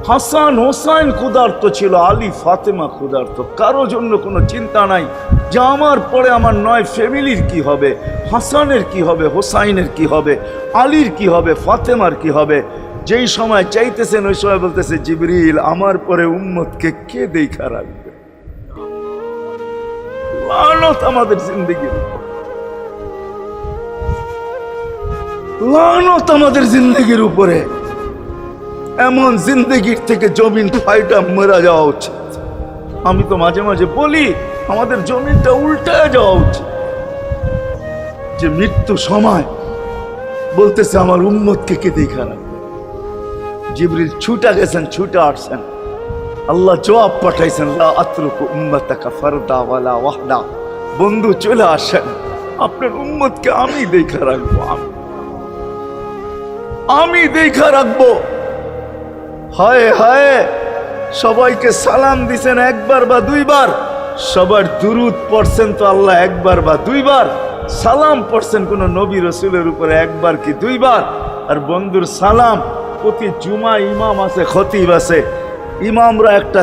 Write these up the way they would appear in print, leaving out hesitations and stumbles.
হাসান হোসাইন ক্ষুধার্ত ছিল, আলী ফাতেমা ক্ষুধার্ত। কারো জন্য কোনো চিন্তা নাই যে আমার পরে আমার 9 ফ্যামিলির কি হবে, হাসানের কি হবে, হোসাইনের কি হবে, আলীর কি হবে, ফাতেমার কি হবে। যেই সময় চাইতেছেন ওই সময় বলতেছে জিবরিল আমার পরে উম্মতকে কে দেখা রাখবে। লানত আমাদের জিন্দেগির উপর, লানত আমাদের জিন্দেগির উপরে। এমন জিন্দেগির থেকে জমিন ফাইটা মরা যাওয়া উচিত। আমি তো মাঝে মাঝে বলি আমাদের জমিনটা উল্টায় যাওয়া উচিত, যে মৃত্যু সময় বলতেছে আমার উম্মতকে কে দেখা রাখবে। জিবরিল ছুটা গেছেন, ছুটা আসছেন, আল্লাহ জবাব পাঠাইছেন লা আতরুকু উম্মাতাকা ফারদা ওয়ালা ওয়াহদা। বন্ধু চলে আসেন, আপনার উম্মতকে আমি দেখা রাখবো, আমি দেখা রাখবো। হায় হায়, সবাইকে সালাম দিছেন একবার বা দুইবার, সবার দুরুদ পড়ছেন তো আল্লাহ একবার বা দুইবার, সালাম পড়ছেন কোন নবী রসুলের উপরে একবার কি দুইবার। আর বন্ধুর সালাম প্রতি জুমা ইমাম আছে, খতিব আছে, ইমামরা একটা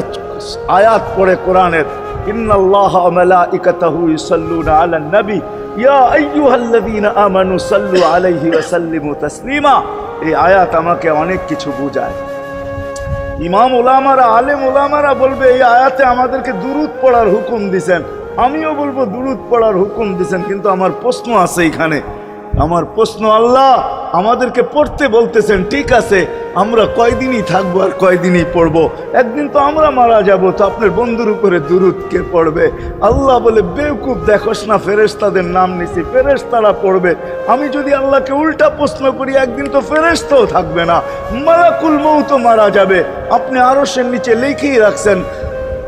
আয়াত পড়ে কোরআনের, ইন্নাল্লাহা ওয়া মালাইকাতাহু ইউসাল্লুনা আলান নবী ইয়া আইয়ুহাল্লাযীনা আমানু সাল্লু আলাইহি ওয়া সাল্লিমু তাসলিমা। এই আয়াত আমাকে অনেক কিছু বোঝায়। ইমাম ওলামারা, আলেম ওলামারা বলবে এই আয়াতে আমাদেরকে দুরুদ পড়ার হুকুম দিছেন, আমিও বলবো দুরুদ পড়ার হুকুম দিছেন। কিন্তু আমার প্রশ্ন আছে এখানে, আমার প্রশ্ন, আল্লাহ আমাদেরকে পড়তে বলতেছেন, ঠিক আছে, আমরা কয়দিনই থাকবো আর কয়দিনই পড়বো, একদিন তো আমরা মারা যাব, তো আপনার বন্ধুর উপরে দুরুদ কে পড়বে? আল্লাহ বলে বেওকুফ, দেখোস না ফেরেশতাদের নাম নিছি, ফেরেশতারা পড়বে। আমি যদি আল্লাহকে উল্টা প্রশ্ন করি, একদিন তো ফেরেশতাও থাকবে না, মালাকুল মউত মারা যাবে। আপনি আরশের নিচে লিখেই রাখছেন,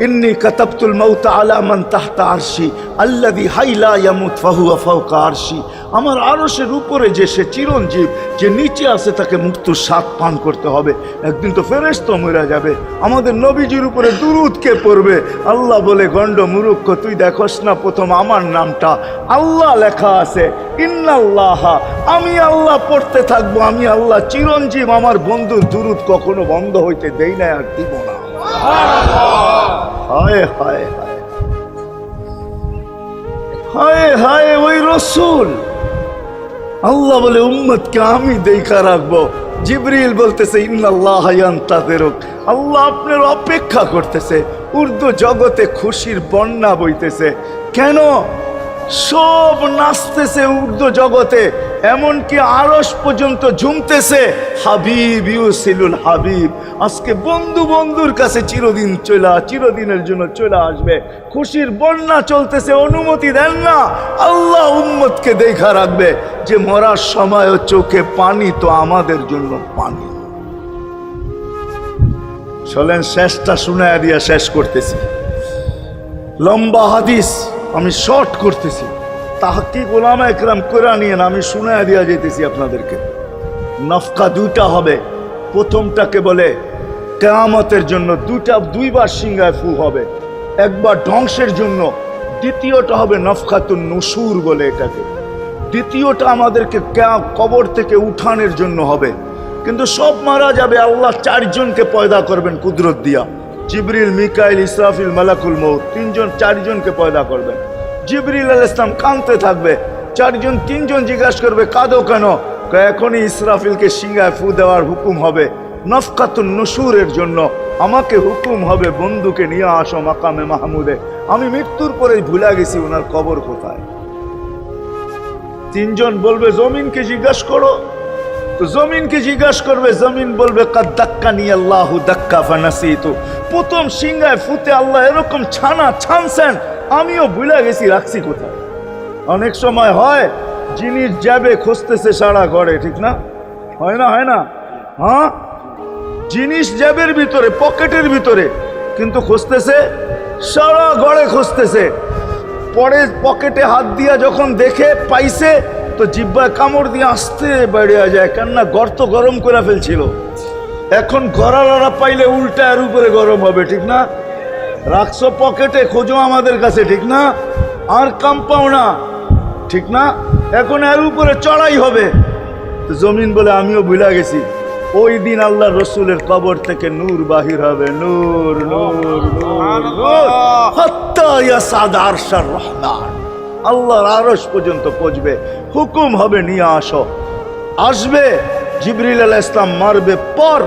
ইন্নী কাতাবতুল মাউতা আলা মান তাহতা আরশি আল্লাযী হাইলা ইয়ামুত ফাহুয়া ফাওকা আরশি। আমার আরশের উপরে যে সে চিরঞ্জীব, যে নিচে আছে তাকে মৃত্যুর স্বাদ পান করতে হবে, একদিন তো ফেরেশতা মরে যাবে। আমাদের নবীজির উপরে দুরুদ কে পড়বে? আল্লাহ বলে গন্ড মূর্খ, তুই দেখোস না প্রথম আমার নামটা আল্লাহ লেখা আছে, ইন্নাল্লাহা, আমি আল্লাহ পড়তে থাকবো, আমি আল্লাহ চিরঞ্জীব, আমার বন্ধুর দুরুদ কখনো বন্ধ হইতে দেই না আর দিব না। হায় হায় হায় হায় হায়, ওই রসুল। আল্লাহ বলে উম্মতকে আমি দেখা রাখবো। জিবরিল বলতেছে ইন্নাল্লাহা ইয়ান্তাযিরুক, আল্লাহ আপনার অপেক্ষা করতেছে। উর্দু জগতে খুশির বন্যা বইতেছে। কেন? সব নাচতেছে উর্দু জগতে, এমনকি আরশ পর্যন্ত ঝুমতেছে, হাবিব ইউসিলুল হাবিব। আজকে বন্ধু বন্ধুর কাছে চিরদিনের জন্য চলে আসবে। খুশির বন্যা চলতেছে, অনুমতি দেন না। আল্লাহ উম্মতকে দেখা রাখবে, যে মরার সময় চোখে পানি তো আমাদের জন্য পানি। চলেন শেষটা শুনায়া দিয়া শেষ করতেছি। লম্বা হাদিস আমি শর্ট করতেছি, তাহকিক উলামা ইকরাম করে নিয়ে আমি শুনায়া দিয়া যেতেছি আপনাদেরকে। নফকা দুইটা হবে, প্রথমটাকে বলে কিয়ামতের জন্য, দুইবার সিংহায় ফু হবে, একবার ধ্বংসের জন্য, দ্বিতীয়টা হবে নফকাতুন নুশুর বলে এটাকে। দ্বিতীয়টা আমাদেরকে কবর থেকে উঠানোর জন্য হবে। কিন্তু সব মারা যাবে, আল্লাহ 4 জনকে পয়দা করবেন কুদরত দিয়া, জিবরিল, মিকাইল, ইসরাফিল, মালাকুল মউত, 4 জনকে পয়দা করবেন। জিবরিল আলাইহিস সালাম কাঁদতে থাকবে, 3 জন জিজ্ঞাসা করবে কাঁদো কেন? এখনই ইসরাফিলকে সিংহায় ফু দেওয়ার হুকুম হবে নফকাতুন নুশুরের জন্য। আমাকে হুকুম হবে বন্ধুকে নিয়ে আসো মাকামে মাহমুদে, আমি মৃত্যুর পরেই ভুলে গেছি ওনার কবর কোথায়। 3 জন বলবে জমিনকে জিজ্ঞাসা করো, তো জমিনকে জিজ্ঞাসা করবে, জমিন বলবে কাদ দাক্কানি আল্লাহু দাক্কা ফানাসিতু। প্রথম সিংহায় ফুতে আল্লাহ এরকম ছানছেন, আমিও ভুলে গেছি রাখছি কোথায়। অনেক সময় হয় জিনিস যাবে খুঁজতেছে সারা ঘরে, ঠিক না? হয় না? হয় না? হ্যাঁ, জিনিস জ্যাবের ভিতরে, পকেটের ভিতরে, কিন্তু খুঁজতেছে সারা ঘরে খুঁজতেছে। পরে পকেটে হাত দিয়া যখন দেখে পাইছে, তো জিহ্বায় কামড় দিয়ে আসতে বেরিয়ে যায়, কেননা গর্ত গরম করে ফেলছিল। এখন গড়ালড়া পাইলে উল্টা এর উপরে গরম হবে, ঠিক না? রাখছো পকেটে, খোঁজো আমাদের কাছে, ঠিক না? আর কাম পাও না, ঠিক না? এখন এর উপরে চড়াই হবে। তো জমিন বলে আমিও ভুলে গেছি, ওই দিন আল্লাহ রসুলের কবর থেকে নূর বাহির হবে, নূর নূর নূর নূর, হাত্তা ইয়াসাদ আরশার রহমান, আল্লাহর আরশ পর্যন্ত পৌঁছবে। হুকুম হবে নিয়ে আসো। আসবে জিবরিল আলাইহিস সালাম, মারবে পর,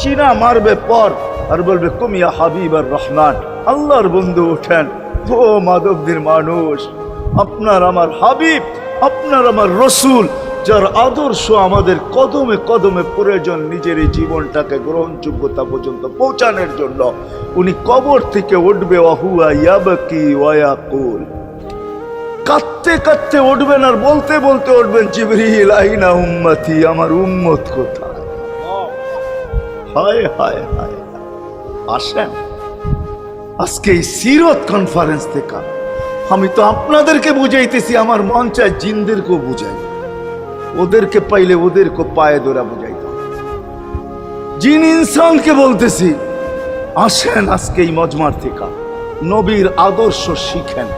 চিনা মারবে পর, আর বলবে কুম ইয়া হাবিবার রহমান, আল্লাহর বন্ধু ওঠেন। ও মাধবদীর মানুষ, আপনার আমার হাবিব, আপনার আমার রসুল, যার আদর্শ আমাদের কদমে কদমে প্রয়োজন নিজের এই জীবনটাকে গ্রহণযোগ্যতা পর্যন্ত পৌঁছানোর জন্য, উনি কবর থেকে উঠবে, ওয়াহুয়া ইয়াবকি ওয়া ইয়াকুল, কাঁদতে কাঁদতে উঠবেন আর বলতে বলতে উঠবেন, জিবরিল আইনা উম্মতি, আমার উম্মত কোথায়? হায় হায় হায়। আসেন আজকে এই সিরত কনফারেন্স থেকে আমি তো আপনাদেরকে বুঝাইতেছি, আমার মন চায় জিনদেরকেও বুঝাই, ওদেরকে পাইলে ওদেরকে পায়ে ধরা বুঝাইতাম। জিন ইনসানকে বলতেছি, আসেন আজকে এই মজমার থেকে নবীর আদর্শ শিখেন।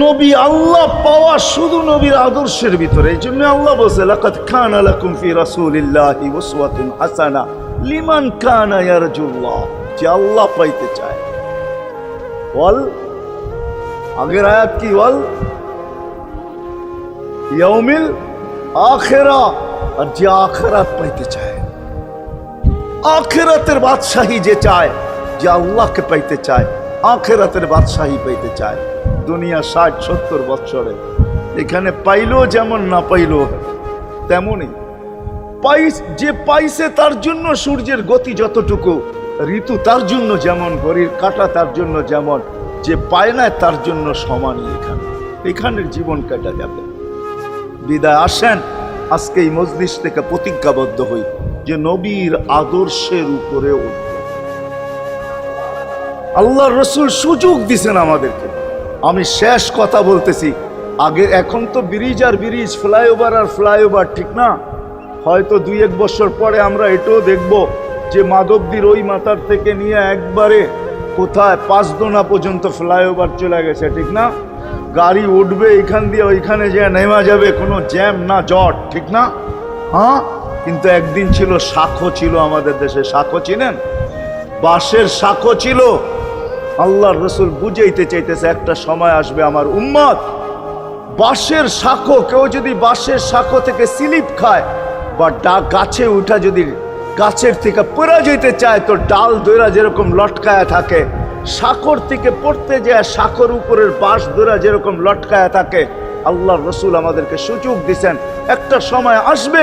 নবী আল্লাহ পাওয়া শুধু নবীর আদর্শের ভিতরে। এই জন্য আল্লাহ বলছে, লাকাদ কানা লাকুম ফি রাসূলিল্লাহি উসওয়াতুন হাসানা লিমান কানা ইয়ারজুল্লাহ, যে আল্লাহ পাইতে চায়। বল আগের আয়াত কি? বল ইয়াউমিল আখিরা, আর যে আখিরাত পাইতে চায়, আখিরাতের বাদশাহী যে চায়, যে আল্লাহকে পাইতে চায়, আখিরাতের বাদশাহী পাইতে চায়। দুনিয়া 60-70 বছরে এখানে পাইলো যেমন, না পাইলো তেমনই। যে পাইছে তার জন্য সূর্যের গতি যতটুকু, ঋতু তার জন্য যেমন, ঘড়ির কাঁটা তার জন্য যেমন, যে পায় না তার জন্য সমানই। এখানের জীবন কাটা যাবে। বিদায় আসেন আজকে এই মজলিস থেকে প্রতিজ্ঞাবদ্ধ হই যে নবীর আদর্শের উপরে উঠব। আল্লাহর রসুল সুযোগ দিছেন আমাদেরকে। আমি শেষ কথা বলতেছি, আগে এখন তো ব্রিজ আর ব্রিজ, ফ্লাইওভার আর ফ্লাইওভার, ঠিক না? হয়তো 2-1 বছর পরে আমরা এটাও দেখব যে মাধবদীর ওই মাথার থেকে নিয়ে একবারে কোথায় পাঁচদোনা পর্যন্ত ফ্লাইওভার চলে গেছে, ঠিক না? গাড়ি উঠবে এখান দিয়ে ওইখানে যে নেমা যাবে, কোনো জ্যাম না জট, ঠিক না? হ্যাঁ, কিন্তু একদিন ছিল শাখো, ছিল আমাদের দেশে শাখো, চিনেন? বাঁশের শাখো ছিল। আল্লাহর রসুল বুঝাইতে চাইতেছে, একটা সময় আসবে আমার উম্মত বাঁশের শাখো, কেউ যদি বাঁশের শাখো থেকে স্লিপ খায় বা গাছে উঠা যদি গাছের থেকে পড়ে যেতে চায়, তো ডাল দইরা যেরকম লটকায়া থাকে, শাখর থেকে পড়তে যায় শাখর উপরের বাঁশ দইরা যেরকম লটকায়া থাকে। আল্লাহর রসুল আমাদেরকে সুযোগ দিচ্ছেন, একটা সময় আসবে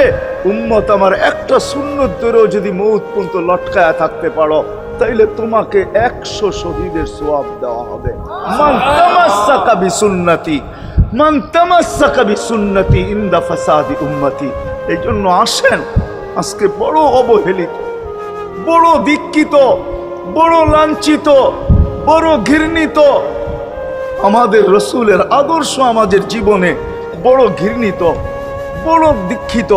উম্মত আমার একটা সুন্নত দইরেও যদি মউত পর্যন্ত লটকায়া থাকতে পারো, তাইলে তোমাকে 100 শহীদের সওয়াব দেওয়া হবে। মান তামাসসাকা বিসুন্নতি, মান তামাসসাকা বিসুন্নতি ইনদা ফাসাদি উম্মতি। এই জন্য আসেন আজকে বড় অবহেলিত, বড় দীক্ষিত, বড় লাঞ্ছিত, বড় ঘৃণিত আমাদের রসুলের আদর্শ আমাদের জীবনে, বড় ঘৃণিত, বড় দীক্ষিত,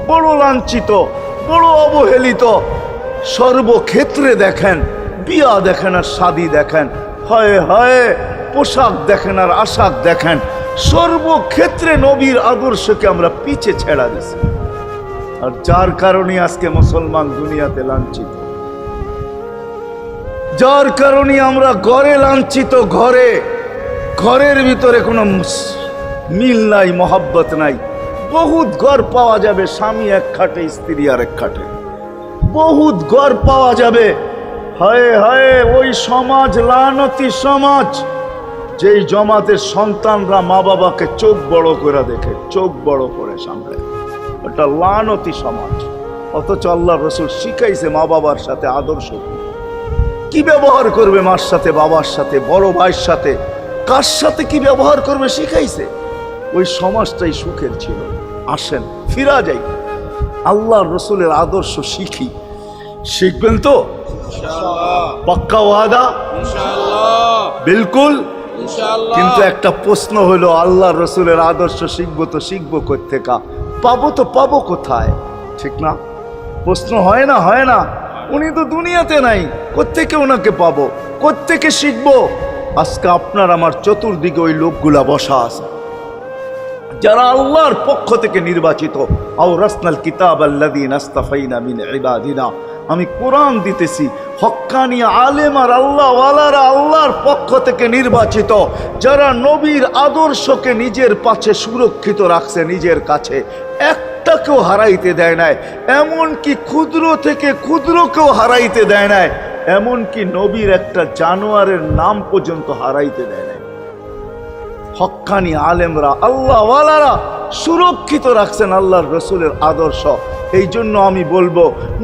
বড় লাঞ্ছিত, বড় অবহেলিত। সর্বক্ষেত্রে দেখেন, বিয়া দেখেন আর শাদী দেখেন, হায় হায় পোশাক দেখেন আর আশাক দেখেন, সর্বক্ষেত্রে নবীর আদর্শকে আমরা পিছে ছেড়া দিছি। আর যার কারণে আজকে মুসলমান দুনিয়াতে লাঞ্ছিত, যার কারণে আমরা ঘরে লাঞ্ছিত, ঘরের ভিতরে কোনো মিল নাই, মহব্বত নাই। বহুত ঘর পাওয়া যাবে, স্বামী এক খাটে, স্ত্রী আর এক খাটে, বহুত ঘর পাওয়া যাবে। হায় হায় ওই সমাজ লানতি সমাজ, যেই জমাতের সন্তানরা মা বাবাকে চোখ বড় করে দেখে, চোখ বড় করে সামনে, ওটা লানতি সমাজ। অথচ আল্লাহর রসুল শিখাইছে মা বাবার সাথে আদর্শ কি ব্যবহার করবে, মার সাথে, বাবার সাথে, বড় ভাইয়ের সাথে, কার সাথে কি ব্যবহার করবে শিখাইছে। ওই সমাজটাই সুখের ছিল। আসেন ফিরা যাই, আল্লাহর রসুলের আদর্শ শিখি। শিখবেন তো পাক্কা ওয়াদা? বিলকুল। কিন্তু একটা প্রশ্ন হলো, আল্লাহর রসুলের আদর্শ শিখবো তো শিখবো কোত্থেকা, পাবো তো পাবো কোথায়, ঠিক না? প্রশ্ন হয় না? হয় না। উনি তো দুনিয়াতে নাই, কোত্থেকে ওনাকে পাবো, কোত্থেকে শিখবো? আজকে আপনার আমার চতুর্দিকে ওই লোকগুলা বসা আছে, যারা আল্লাহর পক্ষ থেকে নির্বাচিত। আওরাসনাল কিতাব আল্লাযীনা ইসতাফাইনা মিন ইবাদিনা, আমি কোরআন দিতেছি, হক্কানি আলেম আর আল্লাহ ওয়ালারা আল্লাহর পক্ষ থেকে নির্বাচিত, যারা নবীর আদর্শকে নিজের পাশে সুরক্ষিত রাখছে, নিজের কাছে একটাকেও হারাইতে দেয় নাই, এমনকি ক্ষুদ্র থেকে ক্ষুদ্রকেও হারাইতে দেয় নাই, এমনকি নবীর একটা জানোয়ারের নাম পর্যন্ত হারাইতে দেয় নাই। হক্কানি আলেমরা আল্লাহ ওয়ালারা সুরক্ষিত রাখছেন আল্লাহর রসুলের আদর্শ। এই জন্য আমি বলবো,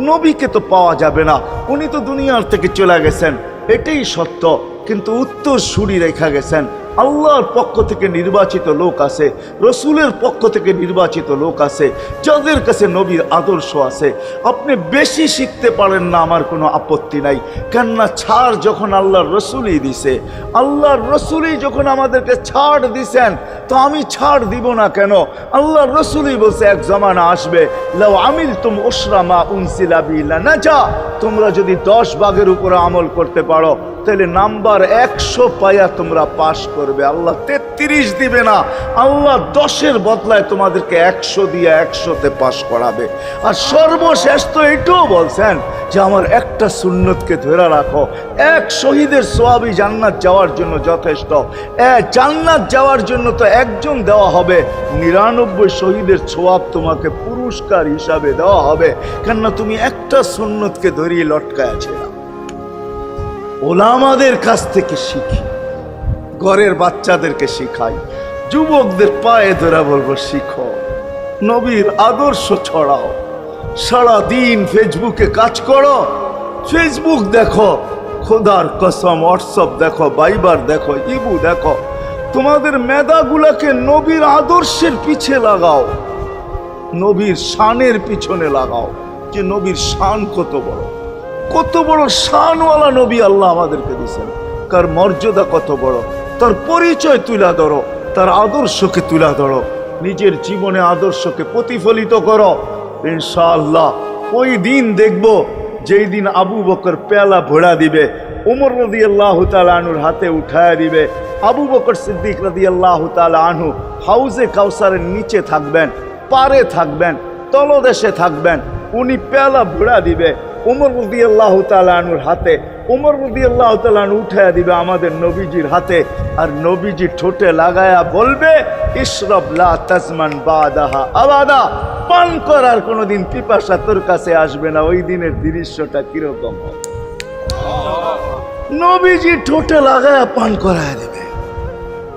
নবীকে তো পাওয়া যাবে না, উনি তো দুনিয়ার থেকে চলে গেছেন, এটাই সত্য, কিন্তু উত্তর সুরি রেখা গেছেন। আল্লাহর পক্ষ থেকে নির্বাচিত লোক আছে, রসুলের পক্ষ থেকে নির্বাচিত লোক আছে, যাদের কাছে নবীর আদর্শ আছে। আপনি বেশি শিখতে পারেন না, আমার কোনো আপত্তি নাই, কেননা ছাড় যখন আল্লাহর রসুলই দিছে, আল্লাহর রসুলই যখন আমাদেরকে ছাড় দিছেন, তো আমি ছাড় দিব না কেন? আল্লাহর রসুলই বলছে, এক জমানা আসবে, লাউ আমিলতুম উশরা মা উনসিলা বি লানাজা, তোমরা যদি 10 ভাগের উপরে আমল করতে পারো, তাহলে নাম্বার 100 পাইয়া তোমরা পাশ করবে। আল্লাহ 33 দিবে না, আল্লাহ 10-এর বদলায় তোমাদেরকে 100 দিয়ে 100-তে পাশ করাবে। আর সর্বশেষ তো এটাও বলছেন যে আমার একটা সুন্নতকে ধরে রাখো, এক শহীদের সোয়াবই জান্নাত যাওয়ার জন্য যথেষ্ট। জান্নাত যাওয়ার জন্য তো একজন দেওয়া হবে, 99 শহীদের সোয়াব তোমাকে পুরস্কার হিসাবে দেওয়া হবে, কেননা তুমি একটা সুন্নতকে ধরিয়ে লটকায় আছে। ওলামাদের কাছ থেকে শিখি, ঘরের বাচ্চাদেরকে শিখাই, যুবকদের পায়ে ধরে বলবো, শিখো, নবীর আদর্শ ছড়াও। সারাদিন ফেসবুকে কাজ করো, ফেসবুক দেখো, খোদার কসম হোয়াটসঅ্যাপ দেখো, ভাইবার দেখো, ইবু দেখো, তোমাদের মেধাগুলাকে নবীর আদর্শের পিছে লাগাও, নবীর শানের পিছনে লাগাও, যে নবীর শান কত বড়, কত বড় শানওয়ালা নবী আল্লাহ আমাদেরকে দিয়েছেন, তার মর্যাদা কত বড়, তার পরিচয় তুলে ধরো, তার আদর্শকে তুলে ধরো, নিজের জীবনে আদর্শকে প্রতিফলিত করো। ইনশাআল্লাহ ওই দিন দেখব, যেই দিন আবু বকর পেয়ালা ভোড়া দিবে, ওমর রাদিয়াল্লাহু তাআলা আনহুর হাতে উঠায় দিবে, আবু বকর সিদ্দিক রাদিয়াল্লাহু তাআলা আনহু হাউজে কাউসারের নিচে থাকবেন, পারে থাকবেন, তলদেশে থাকবেন, উনি পেয়ালা ভোড়া দিবে ওমর রাদিয়াল্লাহু তাআলা আনহুর হাতে, ওমর রাদিয়াল্লাহু তাআলা আনহু উঠায় দিবে আমাদের নবীজির হাতে, আর নবীজি ঠোঁটে লাগায়া বলবে, ইশরাব লা তাজমান বাদাহা আবাদা, পান করার কোনোদিন পিপাসা তোর কাছে আসবে না। ওই দিনের দৃশ্যটা কিরকম হবে? নবীজি ঠোঁটে লাগায়া পান করায় দিবে,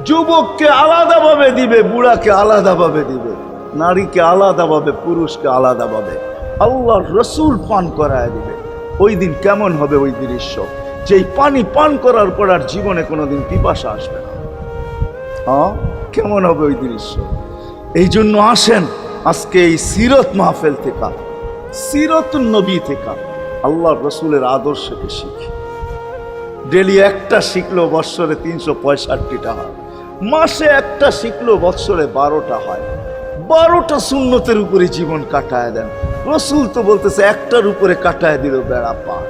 যুবককে আলাদাভাবে দিবে, বুড়াকে আলাদাভাবে দিবে, নারীকে আলাদাভাবে, পুরুষকে আলাদাভাবে, আল্লাহর রসুল পান করায় দিবে। ওই দিন কেমন হবে ওই দৃশ্য? যেই পানি পান করার পর আর জীবনে কোনোদিন পিপাসা আসবে না। হ্যাঁ, কেমন হবে ওই দৃশ্য? এই জন্য আসেন আজকে এই সিরত মাহফিল থেকে, সিরতুন নবী থেকে আল্লাহর রসুলের আদর্শকে শিখি। ডেলি একটা শিখলো বৎসরে 365টা হয়, মাসে একটা শিখলো বৎসরে 12টা হয়। 12টা সুন্নতের উপরে জীবন কাটায় দেন। রসুল তো বলতেছে একটার উপরে কাটায় দিল বেড়া পার।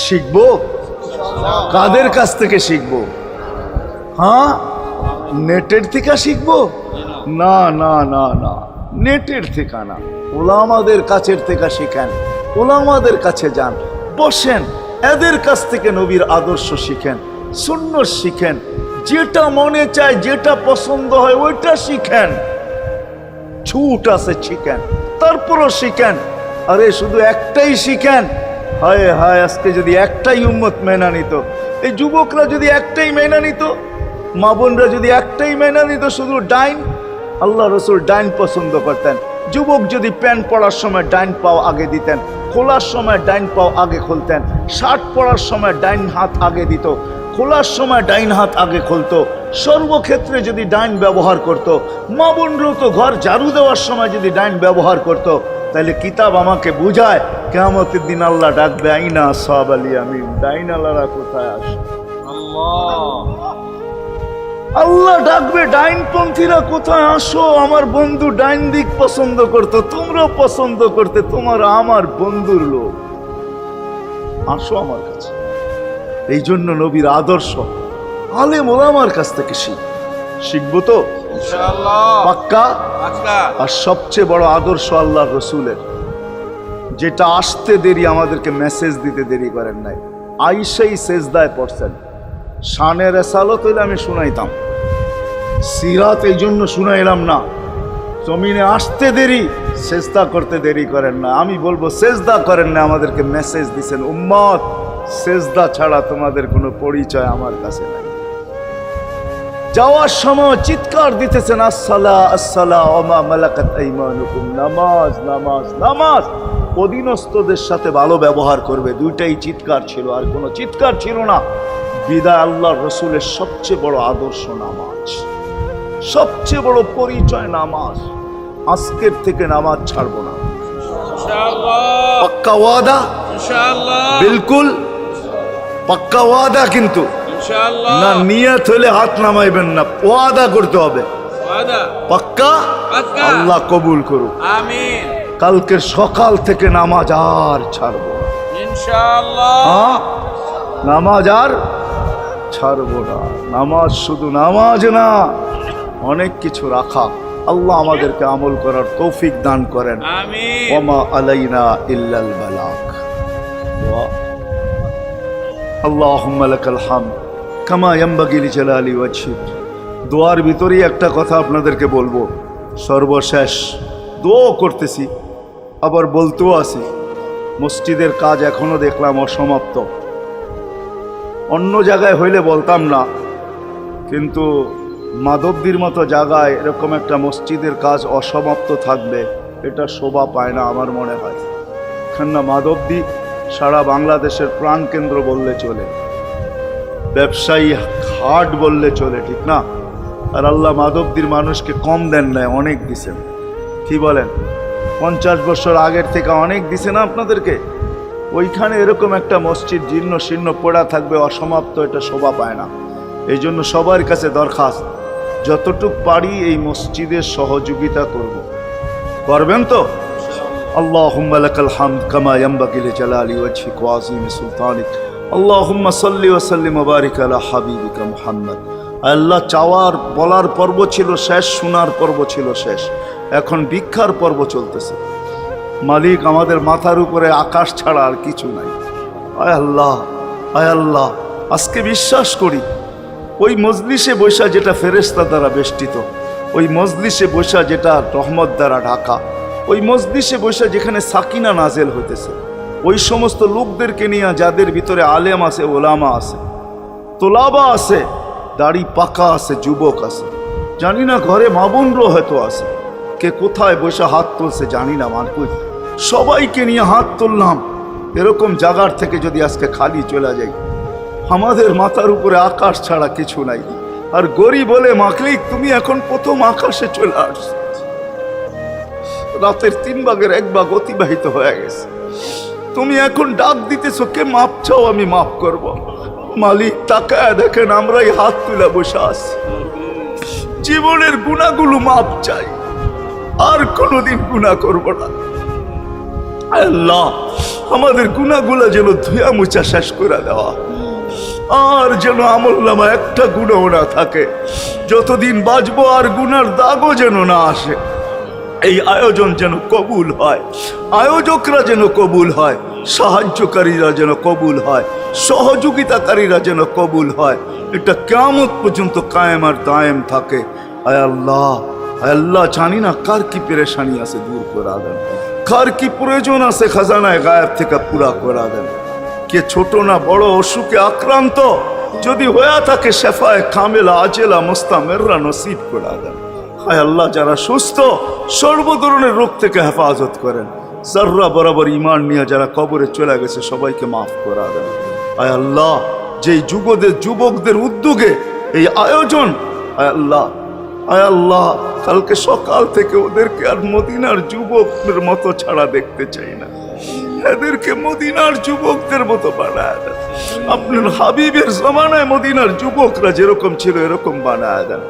শিখবো কাদের কাছ থেকে শিখবো? হ্যাঁ, নেটের থেকে শিখবো? না না না না, নেটের থেকে না, ওলামাদের কাছের থেকে শিখেন, ওলামাদের কাছে যান, বসেন, এদের কাছ থেকে নবীর আদর্শ শিখেন, সুন্নত শিখেন, যেটা মনে চায়, যেটা পছন্দ হয় ওইটা শিখেন। ছুট আছে শিখেন, তারপরও শিখেন। আরে শুধু একটাই শিখেন, হায় হায়, আজকে যদি একটাই উম্মত মেনা নিত, এই যুবকরা যদি একটাই মেনা নিত, মা বোনরা যদি একটাই মেনা নিত, শুধু ডাইন, আল্লাহ রসুল ডাইন পছন্দ করতেন। যুবক যদি প্যান্ট পরার সময় ডাইন পাও আগে দিতেন, খোলার সময় ডাইন পাও আগে খুলতেন, শার্ট পরার সময় ডাইন হাত আগে দিত, খোলার সময় ডাইন হাত আগে খুলতো, সর্বক্ষেত্রে যদি ডাইন ব্যবহার করত। মা বোনরাও তো ঘর ঝাড়ু দেওয়ার সময় যদি ডাইন ব্যবহার করত, তাহলে কিতাব আমাকে বুঝায় কিয়ামতের দিন আল্লাহ ডাকবে, আইনা আসহাবাল ইয়ামিন, ডাইন আল্লাহরা কোথায় আসে? আল্লাহ ডাকবে, ডাইনপন্থীরা কোথায় আসো? আমার বন্ধু ডাইন দিক পছন্দ করতো, তোমরাও পছন্দ করতে, তোমার আমার বন্ধুর লোক, আসো আমার কাছে। এই জন্য নবীর আদর্শ আলেম ওলামার কাছ থেকে শিখবো তো ইনশাআল্লাহ পাক্কা? পাক্কা। আর সবচেয়ে বড় আদর্শ আল্লাহ রসুলের, যেটা আসতে দেরি, আমাদেরকে মেসেজ দিতে দেরি করেন নাই। আইসাই সেজদায় পড়ছেন। শানের এসালত হইলে আমি শুনাইতাম, সিরাত এই জন্য শুনাইলাম না। জমিনে আসতে দেরি, সেজদা করতে দেরি করেন না। আমি বলবো সেজদা করেন না, আমাদেরকে মেসেজ দিছেন, উম্মত সেজদা ছাড়া তোমাদের কোনো পরিচয় আমার কাছে নাই। যাওয়ার সময় চিৎকার দিতেছেন, আসসালা আসসালা ওমা মালাকাত আইমানুকুম, নামাজ নামাজ নামাজ, অধীনস্থদের সাথে ভালো ব্যবহার করবে, দুইটাই চিৎকার ছিল, আর কোনো চিৎকার ছিল না। বিদায় আল্লাহর রসুলের সবচেয়ে বড় আদর্শ নামাজ, সবচেয়ে বড় পরিচয় নামাজ। আজকের থেকে নামাজ ছাড়বো না, ইনশাআল্লাহ পাক্কা ওয়াদা? ইনশাআল্লাহ বিলকুল পাক্কা ওয়াদা। কিন্তু ইনশাআল্লাহ না, নিয়ত হলে হাত নামাইবেন না, ওয়াদা করতে হবে। ওয়াদা পাক্কা? পাক্কা। আল্লাহ কবুল করুক। আমিন কালকের সকাল থেকে নামাজ আর ছাড়বো না। ইনশাআল্লাহ হ্যাঁ, নামাজ আর ছাড়বো না। নামাজ শুধু নামাজ না, অনেক কিছু রাখা। আল্লাহ আমাদেরকে আমল করার তৌফিক দান করেন। আমিন ওমা আলাইনা ইল্লাল বালাগ। আল্লাহুম্মা লাকাল হামদ কামা ইয়ানবাগি লিজালালি ওয়াজহিক। দোয়ার ভিতরেই একটা কথা আপনাদেরকে বলবো, সর্বশেষ দোয়া করতেছি, আবার বলতেও আছি, মসজিদের কাজ এখনো দেখলাম অসমাপ্ত। অন্য জায়গায় হইলে বলতাম না, কিন্তু মাধবদীর মতো জায়গায় এরকম একটা মসজিদের কাজ অসমাপ্ত থাকবে, এটা শোভা পায় না আমার মনে হয়। কেননা মাধবদী সারা বাংলাদেশের প্রাণকেন্দ্র বললে চলে, ব্যবসায়ী হাট বললে চলে, ঠিক না? আর আল্লাহ মাধবদীর মানুষকে কম দেন নাই, অনেক দিছেন। কি বলেন? 50 বছর আগের থেকে অনেক দিছে না আপনাদেরকে? ওইখানে এরকম একটা মসজিদ জীর্ণ শীর্ণ পড়া থাকবে অসমাপ্ত, এটা শোভা পায় না। এই জন্য সবার কাছে দরখাস্ত, যতটুক পারি এই মসজিদের সহযোগিতা করব। করবেন তো? আল্লাহুম্মা লাকাল হামদ কামা ইয়ানবাগি লিজালালি ওয়াজহিক ওয়া আযীমি সুলতানিক। আল্লাহুম্মা সাল্লি ওয়া সাল্লিম ওয়া বারিক আলা হাবিবিকা মুহাম্মদ। আল্লাহ, চাওয়ার বলার পর্ব ছিল শেষ, শোনার পর্ব ছিল শেষ, এখন ভিক্ষার পর্ব চলতেছে। মালিক, আমাদের মাথার উপরে আকাশ ছাড়া আর কিছু নাই। আয় আল্লাহ, আয় আল্লাহ, আজকে বিশ্বাস করি ওই মজলিসে বৈশা যেটা ফেরেশতা দ্বারা বেষ্টিত, ওই মজলিসে বৈশা যেটা রহমত দ্বারা ঢাকা, ওই মজলিসে বৈশা যেখানে সাকিনা নাজেল হইতেছে, ওই সমস্ত লোকদেরকে নিয়ে যাদের ভিতরে আলেম আছে, ওলামা আছে, তোলাবা আছে, দাড়ি পাকা আছে, যুবক আছে, জানি না ঘরে মা বোনরও হয়তো আছে, কে কোথায় বসে হাত তুলছে জানি না। মানকুই সবাইকে নিয়ে হাত তুললাম। এরকম জায়গার থেকে যদি আজকে খালি চলে যাই, আমাদের মাথার উপরে আকাশ ছাড়া কিছু নাই। আর গরিব বলে, মাকলিক তুমি এখন প্রথম আকাশে চলে আসছো, রাতের 3 ভাগের 1 ভাগ অতিবাহিত হয়ে গেছে, তুমি এখন ডাক দিতেছো, কে মাপ চাও, আমি মাফ করব। মালিক তাকায় দেখেন, আমরাই হাত তুলে বসে আছি, জীবনের গুনাহগুলো মাপ চাই, আর কোনোদিন গুনাহ করব না। আল্লাহ, আমাদের গুনাহগুলো যেন ধুয়া মুছা শেষ করে দেওয়া, আর যেন আমলনামা একটা গুনাহ না থাকে, যতদিন বাঁচবো আর গুনার দাগও যেন না আসে। এই আয়োজন যেন কবুল হয়, আয়োজকরা যেন কবুল হয়, সাহায্যকারীরা যেন কবুল হয়, সহযোগিতাকারীরা যেন কবুল হয়, এটা কিয়ামত পর্যন্ত কায়েম আর দায়েম থাকে। আয় আল্লাহ, আয় আল্লাহ, জানি না কার কি পেরেশানি আছে, দূর করে দেন, কার কি প্রয়োজন আছে খাজানায় গায়েব থেকে পুরা করে দেন। কে ছোট না বড় অসুখে আক্রান্ত যদি হয়ে থাকে, শেফায়ে কামেলা আজেলা মুস্তামেররা নসিব করে দেন। হায় আল্লাহ, যারা সুস্থ সর্ব ধরনের রোগ থেকে হেফাজত করেন। যারা বরাবর ঈমান নিয়ে যারা কবরে চলে গেছে, সবাইকে মাফ করে দেন। আয় আল্লাহ, যেই যুবকদের উদ্যোগে এই আয়োজন, আয় আল্লাহ, আয় আল্লাহ, কালকে সকাল থেকে ওদেরকে আর মদিনার যুবকদের মতো ছাড়া দেখতে চাই না, এদেরকে মদিনার যুবকদের মতো বানায় দেন। আপনার হাবিবের জমানায় মদিনার যুবকরা যেরকম ছিল এরকম বানায় দেন।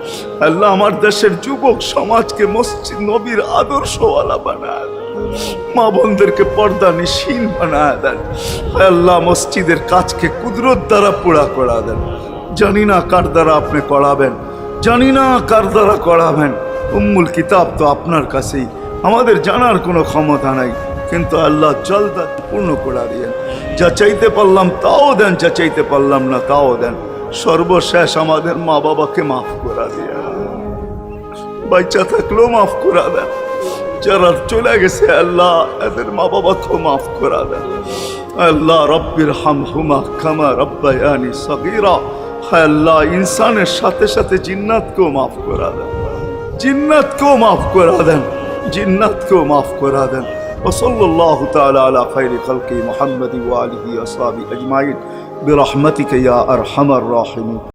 আল্লাহ, আমার দেশের যুবক সমাজকে মসজিদ নবীর আদর্শওয়ালা বানায় দেন, মা বোনদেরকে পর্দা নিশীন বানায় দেন। আল্লাহ, মসজিদের কাজকে কুদরত দ্বারা পুরা করা দেন। জানি না কার দ্বারা আপনি করাবেন, জানি না কার দ্বারা করাবেন। উম্মুল কিতাব তো আপনার কাছেই, আমাদের জানার কোনো ক্ষমতা নাই, কিন্তু আল্লাহ জলদা পূর্ণ করে দিয়েন। যা চাইতে পারলাম তাও দেন, যা চাইতে পারলাম না তাও দেন। সর্বশেষ আমাদের মা বাবাকে মাফ করে দিয়ে, বাচ্চা থাকলেও মাফ করে দেন। যারা চলে গেছে আল্লাহ এদের মা বাবাকেও মাফ করে দেন। আল্লাহ রব্বির হামহুমা কামা রব্বায়ানি সগীরা। হায় আল্লাহ, ইনসানের সাথে সাথে জিন্নাতকেও মাফ করে দেন, জিন্নাতকেও মাফ করে দেন, জিন্নাতকেও মাফ করে দেন। وصلى الله تعالى على خير خلقه محمد وآله وصحبه أجمعين برحمتك يا أرحم الراحمين.